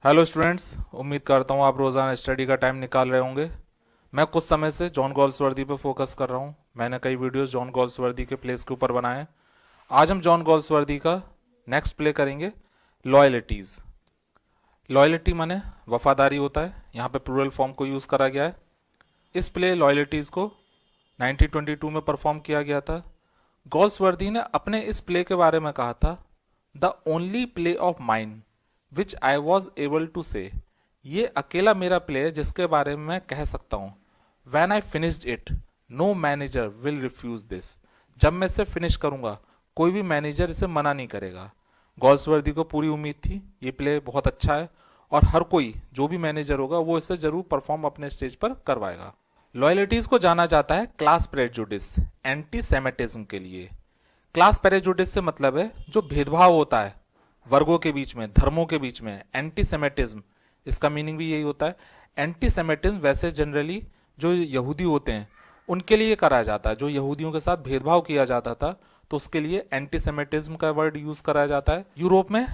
Hello students, उम्मीद करता हूँ आप रोज़ाना स्टडी का टाइम निकाल रहे होंगे। मैं कुछ समय से जॉन गोल्सवर्दी पर फोकस कर रहा हूँ। मैंने कई वीडियोस जॉन गोल्सवर्दी के प्लेस के ऊपर बनाए हैं। आज हम जॉन गोल्सवर्दी का नेक्स्ट प्ले करेंगे, लॉयल्टीज़। लॉयल्टी माने वफादारी होता है, यहाँ पे प्लूरल फॉर्म को यूज़ करा गया है। इस प्ले लॉयल्टीज़ को 1922 में परफॉर्म किया गया था। गोल्सवर्दी ने अपने इस प्ले के बारे में कहा था, the only play of mine which I was able to say, ये अकेला मेरा प्ले है जिसके बारे में मैं कह सकता हूँ। When I finished it no manager will refuse this, जब मैं इसे फिनिश करूंगा कोई भी मैनेजर इसे मना नहीं करेगा। गोल्सवर्दी को पूरी उम्मीद थी ये प्ले बहुत अच्छा है और हर कोई जो भी मैनेजर होगा वो इसे जरूर परफॉर्म अपने स्टेज पर करवाएगा। लॉयल्टीज को जाना जाता है क्लास प्रेजुडिस, एंटी सेमेटिज्म के लिए। क्लास प्रेजुडिस से मतलब है जो भेदभाव होता है वर्गों के बीच में, धर्मों के बीच में। एंटी सेमेटिज्म, इसका मीनिंग भी यही होता है। एंटी सेमेटिज्म वैसे जनरली जो यहूदी होते हैं उनके लिए कराया जाता है। जो यहूदियों के साथ भेदभाव किया जाता था तो उसके लिए एंटी सेमेटिज्म का वर्ड यूज कराया जाता है। यूरोप में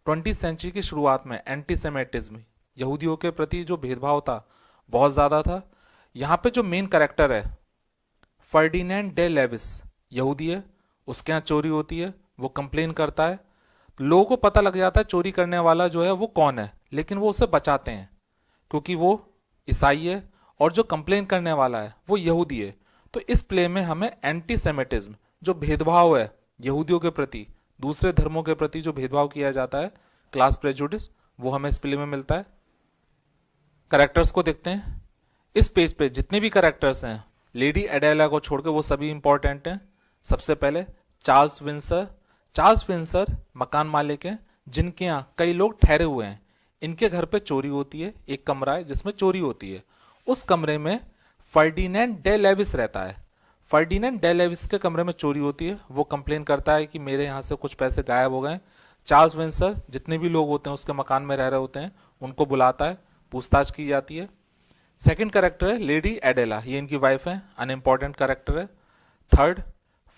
20वीं सेंचुरी की शुरुआत में एंटी सेमेटिज्म, यहूदियों के प्रति जो भेदभाव था बहुत ज्यादा था। यहाँ पे जो मेन कैरेक्टर है फर्डिनेंड डे लेविस, यहूदी है, उसके यहाँ चोरी होती है, वो कंप्लेन करता है। लोगों को पता लग जाता है चोरी करने वाला जो है वो कौन है, लेकिन वो उसे बचाते हैं क्योंकि वो ईसाई है और जो कंप्लेन करने वाला है वो यहूदी है। तो इस प्ले में हमें एंटी सेमेटिज्म, जो भेदभाव है यहूदियों के प्रति, दूसरे धर्मों के प्रति जो भेदभाव किया जाता है, क्लास प्रेजुडिस, वो हमें इस प्ले में मिलता है। करेक्टर्स को देखते हैं। इस पेज पे जितने भी करेक्टर्स हैं, लेडी एडेला को छोड़कर वो सभी इंपॉर्टेंट हैं। सबसे पहले चार्ल्स विंसर। चार्ल्स विंसर मकान मालिक हैं जिनके यहाँ कई लोग ठहरे हुए हैं। इनके घर पे चोरी होती है, एक कमरा है जिसमें चोरी होती है। उस कमरे में फर्डिनेंड डे लेविस रहता है। फर्डिनेंड डे लेविस के कमरे में चोरी होती है। वो कंप्लेन करता है कि मेरे यहाँ से कुछ पैसे गायब हो गए। चार्ल्स विंसर जितने भी लोग होते हैं उसके मकान में रह रहे होते हैं, उनको बुलाता है, पूछताछ की जाती है। सेकंड कैरेक्टर है लेडी एडेला, ये इनकी वाइफ है, अनइम्पॉर्टेंट कैरेक्टर है। थर्ड,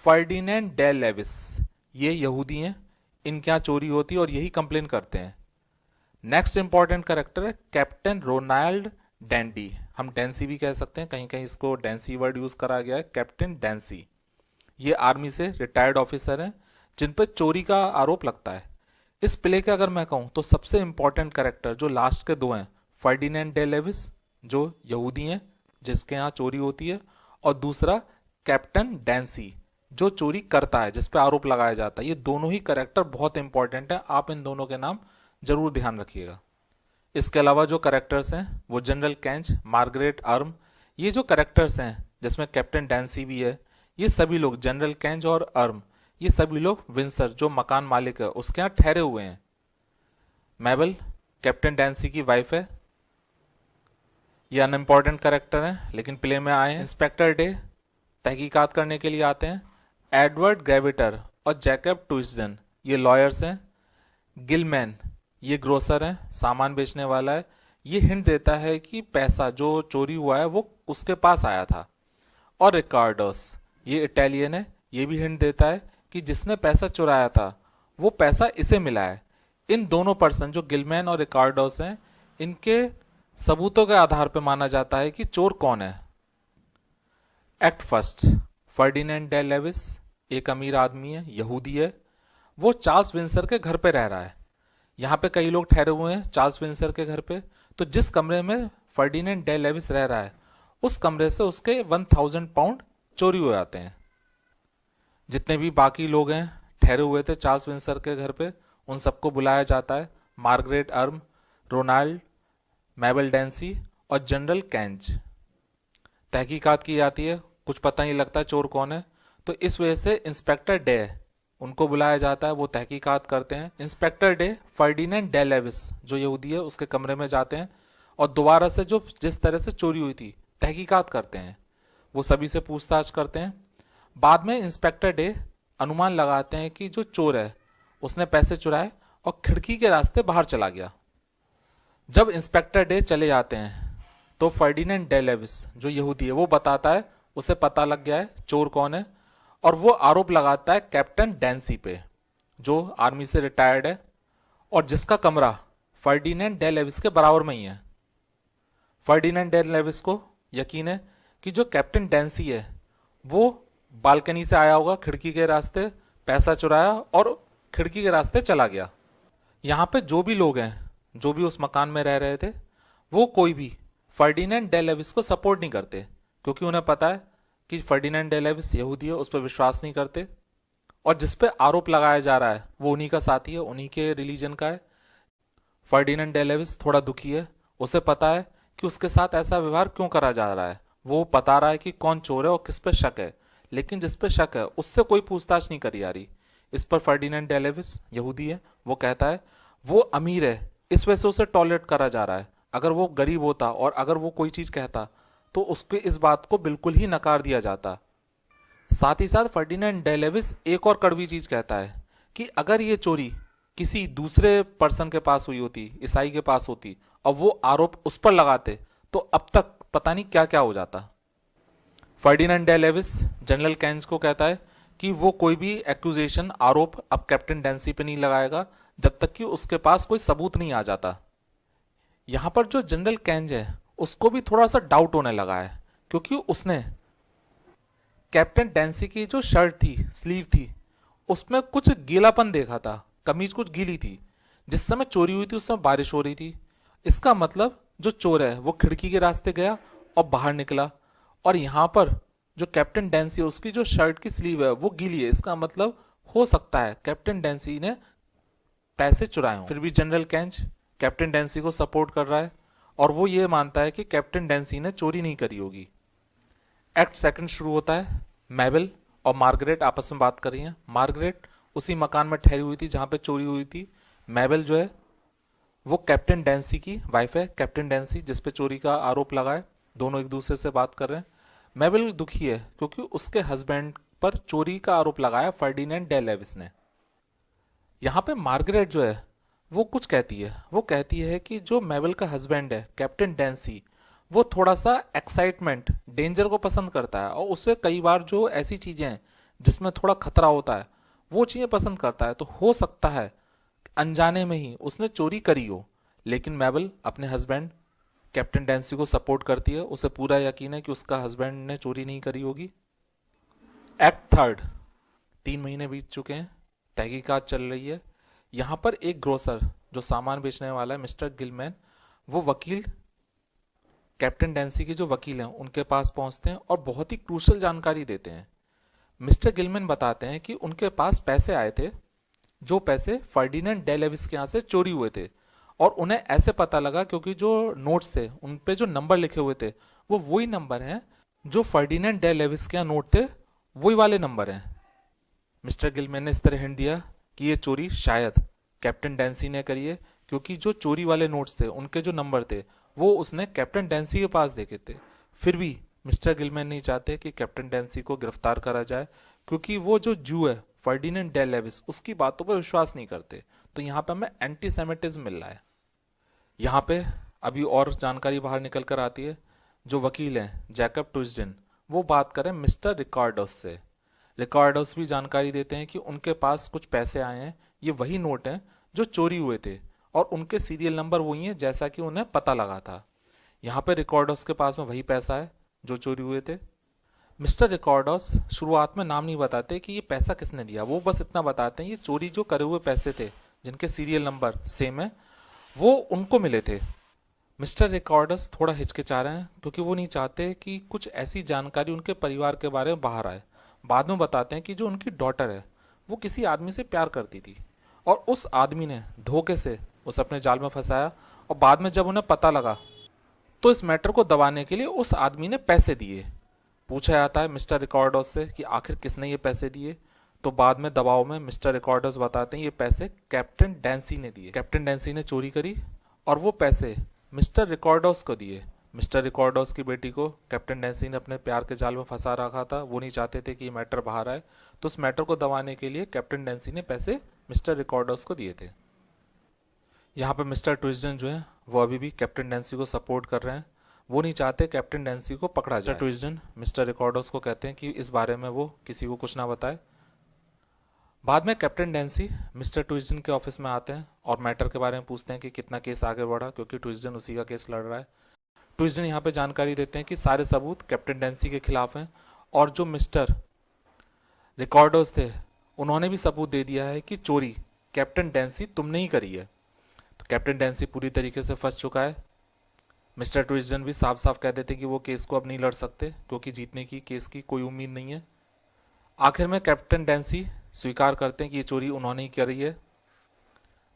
फर्डिनेंड डे लेविस, ये यहूदी हैं, इनके यहाँ चोरी होती है और यही कंप्लेन करते हैं। नेक्स्ट इंपॉर्टेंट कैरेक्टर है कैप्टन रोनाल्ड डैंडी, हम डेंसी भी कह सकते हैं, कहीं कहीं इसको डेंसी वर्ड यूज करा गया है, कैप्टन डेंसी। ये आर्मी से रिटायर्ड ऑफिसर हैं जिन पर चोरी का आरोप लगता है। इस प्ले के अगर मैं कहूं तो सबसे इंपॉर्टेंट कैरेक्टर जो लास्ट के दो हैं, फर्डिनेंड डे लेविस जो यहूदी हैं जिसके यहाँ चोरी होती है, और दूसरा कैप्टन डेंसी जो चोरी करता है, जिस पे आरोप लगाया जाता है। ये दोनों ही कैरेक्टर बहुत इंपॉर्टेंट है, आप इन दोनों के नाम जरूर ध्यान रखिएगा। इसके अलावा जो कैरेक्टर्स हैं वो जनरल कैंच, मार्गरेट अर्म, ये जो कैरेक्टर्स हैं जिसमें कैप्टन डैंसी भी है, ये सभी लोग, जनरल कैंच और अर्म, ये सभी लोग विंसर जो मकान मालिक है उसके यहाँ ठहरे हुए हैं। मैबल कैप्टन डैंसी की वाइफ है। ये अनइम्पॉर्टेंट कैरेक्टर है लेकिन प्ले में आए हैं। इंस्पेक्टर डे तहकीकात करने के लिए आते हैं। एडवर्ड ग्रेविटर और जैकब ट्विस्टन ये लॉयर्स हैं। गिलमैन ये ग्रोसर है, सामान बेचने वाला है। ये हिंट देता है कि पैसा जो चोरी हुआ है वो उसके पास आया था। और रिकार्डोस ये इटालियन है, ये भी हिंट देता है कि जिसने पैसा चुराया था वो पैसा इसे मिला है। इन दोनों पर्सन जो गिलमैन और रिकार्डोस हैं, इनके सबूतों के आधार पर माना जाता है कि चोर कौन है। Act first, Ferdinand de Levis एक अमीर आदमी है, यहूदी है। वो चार्ल्स विंसर के घर पे रह रहा है। यहाँ पे कई लोग ठहरे हुए हैं चार्ल्स विंसर के घर पे। तो जिस कमरे में फर्डिनेंड डे लेविस रह रहा है उस कमरे से उसके 1000 पाउंड चोरी हो जाते हैं। जितने भी बाकी लोग हैं ठहरे हुए थे चार्ल्स विंसर के घर पे, उन सबको बुलाया जाता है। मार्गरेट अर्म, रोनाल्ड, मैबल डेंसी और जनरल कैंच। तहकीकात की जाती है, कुछ पता नहीं लगता चोर कौन है। तो इस वजह से इंस्पेक्टर डे उनको बुलाया जाता है, वो तहकीकात करते हैं। Inspector de Ferdinand de Levis जो यहूदी है उसके कमरे में जाते हैं और दोबारा से जो जिस तरह से चोरी हुई थी तहकीकात करते हैं, वो सभी से पूछताछ करते हैं। बाद में इंस्पेक्टर डे अनुमान लगाते हैं कि जो चोर है उसने पैसे चुराए और खिड़की के रास्ते बाहर चला गया। जब इंस्पेक्टर डे चले जाते हैं तो फर्डिनेंड डे लेविस जो यहूदी है वो बताता है उसे पता लग गया है चोर कौन है, और वो आरोप लगाता है कैप्टन डैंसी पे जो आर्मी से रिटायर्ड है और जिसका कमरा फर्डिनेंड डे लेविस के बराबर में ही है। फर्डिनेंड डे लेविस को यकीन है कि जो कैप्टन डेंसी है वो बालकनी से आया होगा, खिड़की के रास्ते पैसा चुराया और खिड़की के रास्ते चला गया। यहाँ पे जो भी लोग हैं, जो भी उस मकान में रह रहे थे, वो कोई भी फर्डिनेंड डे लेविस को सपोर्ट नहीं करते, क्योंकि उन्हें पता है कि फर्डिनेंड डे लेविस यहूदी है, उस पर विश्वास नहीं करते। और जिस पे आरोप लगाया जा रहा है वो उन्हीं का साथी है, उन्हीं के रिलीजन का है। फर्डिनेंड डे लेविस थोड़ा दुखी है, उसे पता है कि उसके साथ ऐसा व्यवहार क्यों करा जा रहा है। वो बता रहा है कि कौन चोर है और किस पे शक है, लेकिन जिस पे शक है उससे कोई पूछताछ नहीं करी जा रही। इस पर फर्डिनेंड डे लेविस यहूदी है, वो कहता है वो अमीर है, इस वजह से उसे टॉलरेट करा जा रहा है। अगर वो गरीब होता और अगर वो कोई चीज कहता तो उसके इस बात को बिल्कुल ही नकार दिया जाता। साथ ही साथ फर्डिनेंड डे लेविस एक और कड़वी चीज कहता है कि अगर ये चोरी किसी दूसरे पर्सन के पास हुई होती, ईसाई के पास होती, और वो आरोप उस पर लगाते तो अब तक पता नहीं क्या क्या हो जाता। फर्डिनेंड डे लेविस जनरल कैंज को कहता है कि वो कोई भी एक्यूजेशन, आरोप अब कैप्टन डेंसी पे नहीं लगाएगा जब तक कि उसके पास कोई सबूत नहीं आ जाता। यहां पर जो जनरल कैंज है उसको भी थोड़ा सा डाउट होने लगा है, क्योंकि उसने कैप्टन डेंसी की जो शर्ट थी, स्लीव थी, उसमें कुछ गीलापन देखा था, कमीज कुछ गीली थी। जिस समय चोरी हुई थी उस समय बारिश हो रही थी। इसका मतलब जो चोर है वो खिड़की के रास्ते गया और बाहर निकला, और यहां पर जो कैप्टन डेंसी है उसकी जो शर्ट की स्लीव है वो गीली है। इसका मतलब हो सकता है कैप्टन डेंसी ने पैसे चुराए हों। फिर भी जनरल कैंच कैप्टन डेंसी को सपोर्ट कर रहा है और वो ये मानता है कि कैप्टन डेंसी ने चोरी नहीं करी होगी। एक्ट सेकंड शुरू होता है। मैबल और मार्गरेट आपस में बात कर रही हैं। मार्गरेट उसी मकान में ठहरी हुई थी जहां पे चोरी हुई थी। मैबल जो है वो कैप्टन डेंसी की वाइफ है, कैप्टन डेंसी जिस पे चोरी का आरोप लगा है। दोनों एक दूसरे से बात कर रहे हैं। मैबल दुखी है क्योंकि उसके हस्बैंड पर चोरी का आरोप लगाया फर्डिनेंड डे लेविस ने। यहाँ पे मार्गरेट जो है वो कुछ कहती है, वो कहती है कि जो मैबल का हस्बैंड है कैप्टन डेंसी, वो थोड़ा सा एक्साइटमेंट, डेंजर को पसंद करता है, और उसे कई बार जो ऐसी चीजें हैं जिसमें थोड़ा खतरा होता है वो चीजें पसंद करता है। तो हो सकता है अनजाने में ही उसने चोरी करी हो। लेकिन मैबल अपने हस्बैंड कैप्टन डेंसी को सपोर्ट करती है, उसे पूरा यकीन है कि उसका हस्बैंड ने चोरी नहीं करी होगी। Act third. 3 महीने बीत चुके हैं, तहकीकात चल रही है। यहां पर एक ग्रोसर जो सामान बेचने वाला है, मिस्टर गिलमैन, वो वकील, कैप्टन डेंसी के जो वकील हैं उनके पास पहुंचते हैं और बहुत ही क्रूशल जानकारी देते हैं। मिस्टर गिलमैन बताते हैं कि उनके पास पैसे आए थे, जो पैसे फर्डिनेंड डे लेविस के यहां से चोरी हुए थे, और उन्हें ऐसे पता लगा क्योंकि जो नोट्स थे उन पे जो नंबर लिखे हुए थे वो वही नंबर हैं जो फर्डिनेंड डे लेविस के यहाँ नोट थे, वही वाले नंबर हैं। मिस्टर गिलमैन ने इस तरह हिंट दिया कि ये चोरी शायद कैप्टन डेंसी ने करी है, क्योंकि जो चोरी वाले नोट्स थे उनके जो नंबर थे वो उसने कैप्टन डेंसी के पास देखे थे। फिर भी मिस्टर गिलमैन नहीं चाहते कि कैप्टन डेंसी को गिरफ्तार करा जाए, क्योंकि वो जो जू है फर्डिनेंड डे लेविस, उसकी बातों पर विश्वास नहीं करते। तो यहाँ पे हमें एंटी सेमिटिज्म मिल रहा है। यहाँ पे अभी और जानकारी बाहर निकल कर आती है। जो वकील हैं जैकब ट्विस्डेन, वो बात करें मिस्टर रिकार्डोस से। रिकार्डोस भी जानकारी देते हैं कि उनके पास कुछ पैसे आए हैं, ये वही नोट हैं जो चोरी हुए थे, और उनके सीरियल नंबर वही हैं जैसा कि उन्हें पता लगा था। यहाँ पे रिकार्डोस के पास में वही पैसा है जो चोरी हुए थे। मिस्टर रिकार्डोस शुरुआत में नाम नहीं बताते कि ये पैसा किसने दिया, वो बस इतना बताते हैं ये चोरी जो करे हुए पैसे थे जिनके सीरियल नंबर सेम है वो उनको मिले थे। मिस्टर रिकार्डोस थोड़ा हिचकिचा रहे हैं क्योंकि वो नहीं चाहते कि कुछ ऐसी जानकारी उनके परिवार के बारे में बाहर आए। बाद में बताते हैं कि जो उनकी डॉटर है वो किसी आदमी से प्यार करती थी, और उस आदमी ने धोखे से उसे अपने जाल में फंसाया, और बाद में जब उन्हें पता लगा तो इस मैटर को दबाने के लिए उस आदमी ने पैसे दिए। पूछा जाता है मिस्टर रिकार्डोस से कि आखिर किसने ये पैसे दिए, तो बाद में दबाव में मिस्टर रिकार्डोस बताते हैं ये पैसे कैप्टन डेंसी ने दिए। कैप्टन डेंसी ने चोरी करी और वो पैसे मिस्टर रिकार्डोस को दिए। मिस्टर रिकार्डोस की बेटी को कैप्टन डेंसी ने अपने प्यार के जाल में फंसा रखा था, वो नहीं चाहते थे कि ये मैटर बाहर आए, तो उस मैटर को दबाने के लिए कैप्टन डेंसी ने पैसे मिस्टर रिकार्डोस को दिए थे। यहाँ पे मिस्टर ट्विस्डन जो है वो अभी भी कैप्टन डेंसी को सपोर्ट कर रहे हैं, वो नहीं चाहते कैप्टन डेंसी को पकड़ा जाए। ट्विस्डन मिस्टर रिकार्डोस को कहते हैं कि इस बारे में वो किसी को कुछ ना बताए। बाद में कैप्टन डेंसी मिस्टर ट्विस्टन के ऑफिस में आते हैं और मैटर के बारे में पूछते हैं कि कितना केस आगे बढ़ा, क्योंकि ट्विस्टन उसी का केस लड़ रहा है। ट्विस्टन यहाँ पे जानकारी देते हैं कि सारे सबूत कैप्टन डेंसी के खिलाफ हैं और जो मिस्टर रिकॉर्डर्स थे उन्होंने भी सबूत दे दिया है कि चोरी कैप्टन डेंसी तुमने ही करी है। तो कैप्टन डेंसी पूरी तरीके से फंस चुका है। मिस्टर ट्विस्टन भी साफ साफ कह देते कि वो केस को अब नहीं लड़ सकते, क्योंकि जीतने की केस की कोई उम्मीद नहीं है। आखिर में कैप्टन डेंसी स्वीकार करते हैं कि ये चोरी उन्होंने ही करी है।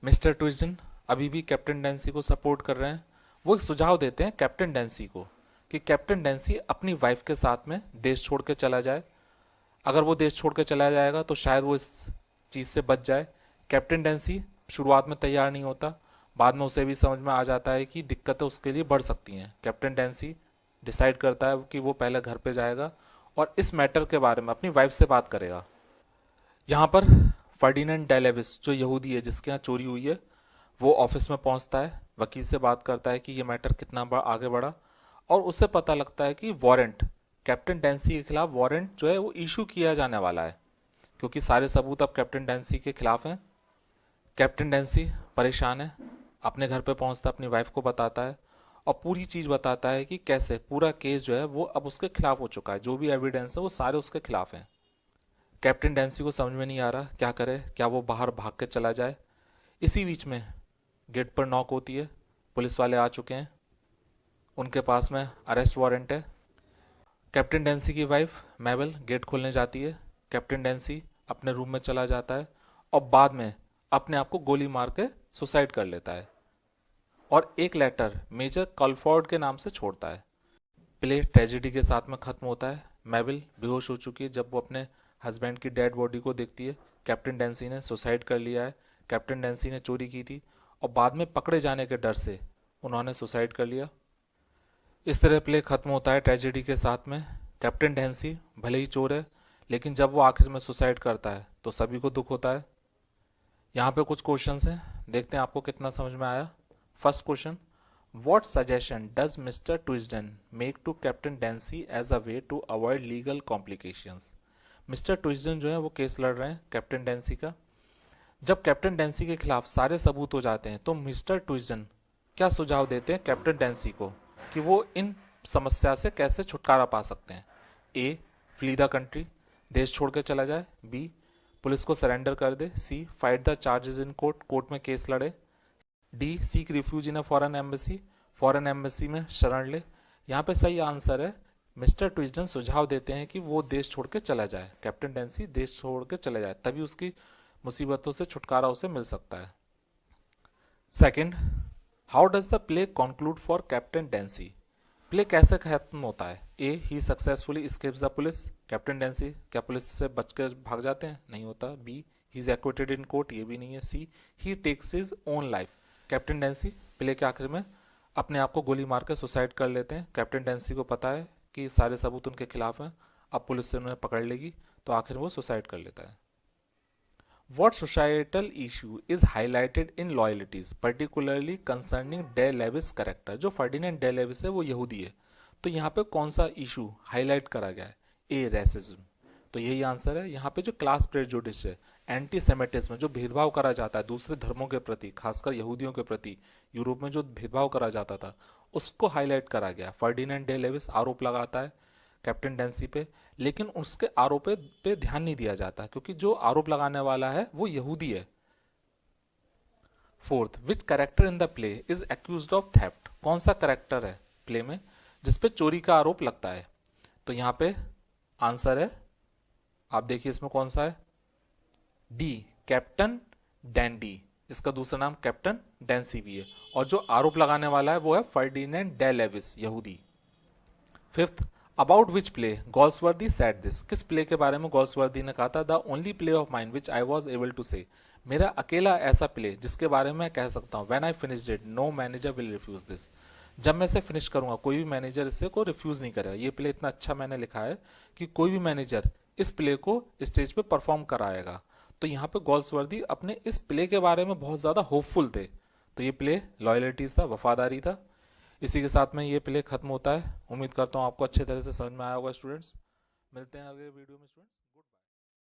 मिस्टर ट्विस्टन अभी भी कैप्टन डेंसी को सपोर्ट कर रहे हैं। वो एक सुझाव देते हैं कैप्टन डेंसी को कि कैप्टन डेंसी अपनी वाइफ के साथ में देश छोड़ के चला जाए। अगर वो देश छोड़ के चला जाएगा तो शायद वो इस चीज़ से बच जाए। कैप्टन डेंसी शुरुआत में तैयार नहीं होता, बाद में उसे भी समझ में आ जाता है कि दिक्कतें उसके लिए बढ़ सकती हैं। कैप्टन डेंसी डिसाइड करता है कि वो पहले घर पे जाएगा और इस मैटर के बारे में अपनी वाइफ से बात करेगा। यहाँ पर फर्डिनेंड डेलेविस जो यहूदी है जिसके यहाँ चोरी हुई है, वो ऑफिस में पहुंचता है, वकील से बात करता है कि ये मैटर कितना आगे बढ़ा, और उसे पता लगता है कि वारंट कैप्टन डेंसी के खिलाफ वारंट जो है वो इशू किया जाने वाला है, क्योंकि सारे सबूत अब कैप्टन डेंसी के खिलाफ हैं। कैप्टन डेंसी परेशान है, अपने घर पे पहुंचता अपनी वाइफ को बताता है और पूरी चीज़ बताता है कि कैसे पूरा केस जो है वो अब उसके खिलाफ हो चुका है, जो भी एविडेंस है वो सारे उसके खिलाफ हैं। कैप्टन डेंसी को समझ में नहीं आ रहा क्या करे, क्या वो बाहर भाग के चला जाए। इसी बीच में गेट पर नॉक होती है, पुलिस वाले आ चुके हैं, उनके पास में अरेस्ट वारंट है। कैप्टन डेंसी की वाइफ मैबल गेट खोलने जाती है, कैप्टन डेंसी अपने रूम में चला जाता है और बाद में अपने आप को गोली मार के सुसाइड कर लेता है और एक लेटर मेजर कॉलफोर्ड के नाम से छोड़ता है। प्ले ट्रेजेडी के साथ में खत्म होता है। मैबल बेहोश हो चुकी है जब वो अपने हस्बैंड की डेड बॉडी को देखती है। कैप्टन डेंसी ने सुसाइड कर लिया है, कैप्टन डेंसी ने चोरी की थी और बाद में पकड़े जाने के डर से उन्होंने सुसाइड कर लिया। इस तरह प्ले खत्म होता है ट्रेजेडी के साथ में। कैप्टन डेंसी भले ही चोर है, लेकिन जब वो आखिर में सुसाइड करता है तो सभी को दुख होता है। यहाँ पे कुछ क्वेश्चंस हैं, देखते हैं आपको कितना समझ में आया। First question, what suggestion does mister Twiston make to captain Dancy as a way to avoid legal complications. Mister Twiston जो है वो केस लड़ रहे हैं कैप्टन डेंसी का। जब कैप्टन डेंसी के खिलाफ सारे सबूत हो जाते हैं तो मिस्टर ट्विस्टन क्या सुझाव देते हैं कैप्टन डेंसी को कि वो इन समस्या से कैसे छुटकारा पा सकते हैं। ए, फ्ली द कंट्री, देश छोड़ के चला जाए। बी, पुलिस को सरेंडर कर दे। C, fight the charges in court, court में केस लड़े। D, seek refuge in a foreign embassy, foreign embassy में शरण ले। यहाँ पे सही आंसर है, मिस्टर ट्विस्टन सुझाव देते हैं कि वो देश छोड़ के चला जाए, कैप्टन डेंसी देश छोड़ के चले जाए, तभी उसकी मुसीबतों से छुटकारा उसे मिल सकता है। Second, how does the play conclude for captain Dancy. Play कैसे खत्म होता है। A, he successfully escapes the police, captain Dancy क्या पुलिस से बचकर भाग जाते हैं, नहीं होता। B, he is acquitted in court, ये भी नहीं है। C, he takes his own life, captain Dancy play के आखिर में अपने आप को गोली मार कर सुसाइड कर लेते हैं। कैप्टन डेंसी को पता है कि सारे सबूत उनके खिलाफ हैं, अब पुलिस से उन्हें पकड़ लेगी, तो आखिर वो सुसाइड कर लेता है। What societal issue is highlighted in loyalties, particularly concerning de Levis character. जो फर्डिनेंड डे लेविस है वो यहूदी है, तो यहाँ पे कौन सा इशू हाईलाइट करा गया है। ए, रेसिज्म, तो यही आंसर है। यहाँ पे जो क्लास प्रेजुडिस है, एंटी सेमेटिज्म, जो भेदभाव करा जाता है दूसरे धर्मों के प्रति, खासकर यहूदियों के प्रति यूरोप में जो भेदभाव करा जाता था उसको हाईलाइट करा गया। फर्डिनेंड डे लेविस आरोप लगाता है कैप्टन डेंसी पे, लेकिन उसके आरोप पे ध्यान नहीं दिया जाता क्योंकि जो आरोप लगाने वाला है वो यहूदी है। Fourth, which character in the play is accused of theft. कौन सा कैरेक्टर है प्ले में जिसपे चोरी का आरोप लगता है। तो यहाँ पे आंसर है, आप देखिए इसमें कौन सा है, डी, कैप्टन डैंडी। इसका दूसरा नाम कैप्टन डेंसी भी है और जो आरोप लगाने वाला है वो है फर्डिनेंड डे लेविस, यहूदी। Fifth, about which play Galsworthy said this. किस प्ले के बारे में गॉल्सवर्दी ने कहा था, the only play of mind which I was able to say, मेरा अकेला ऐसा प्ले जिसके बारे में मैं कह सकता हूँ, when I finish it no manager will refuse this. जब मैं इसे फिनिश करूंगा कोई भी मैनेजर इसे को रिफ्यूज नहीं करेगा। ये प्ले इतना अच्छा मैंने लिखा है कि कोई भी मैनेजर इस प्ले को स्टेज पे परफॉर्म कराएगा। तो यहाँ पे गॉल्सवर्दी अपने इस प्ले के बारे में बहुत ज्यादा होपफुल थे। तो ये प्ले लॉयल्टीज था, वफादारी था। इसी के साथ में ये प्ले खत्म होता है। उम्मीद करता हूँ आपको अच्छे तरह से समझ में आया होगा स्टूडेंट्स। मिलते हैं अगले वीडियो में स्टूडेंट्स।